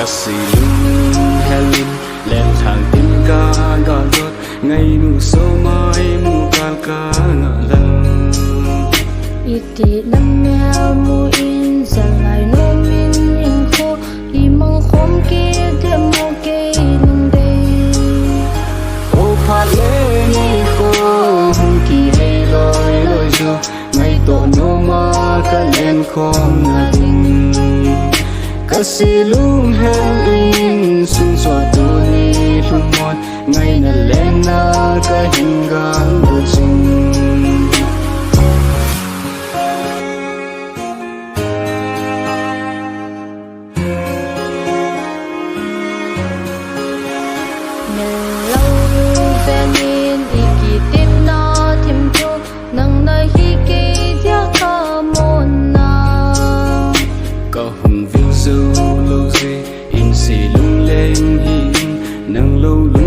xì lưng helin lên thang tim ca gà rốt ngày mù số mai mù ca ngã lần iti nam mèo mu in giờ lại nô min in khô i mong khom kia thêm mô kê nung đây ô phát lê ni khô hung kỳ hay lôi lôi cho ngày tổ nô ma ca lên khom ngà đình ca si lung hel in sun so tu ni lung mon ngày na lên na ca hình gang bu ching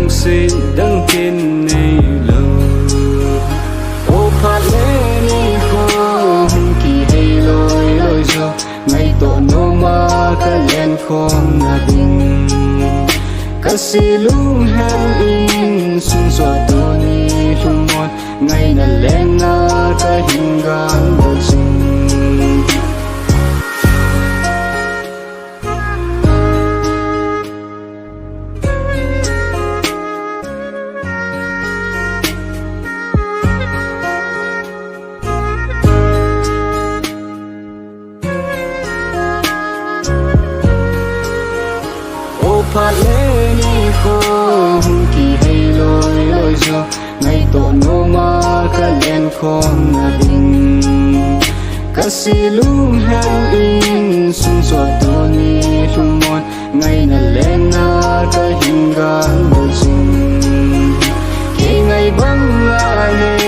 xin đấng thiên này lâu ô phát lê ni khô hung kỳ hay lôi lôi cho ngày tổ nô ma ca lên khom ngà đình ca si lung hel in sun so tu ni lung mon ngày na lên na ca hình gang bu ching phát lê ni khô hung kỳ hay lôi lôi cho ngày tổ nô ma ca lên khom ngà đình ca si lung hel in sun so tu ni lung mon ngày na lên na ca hình gang bu ching khi ngày băng ai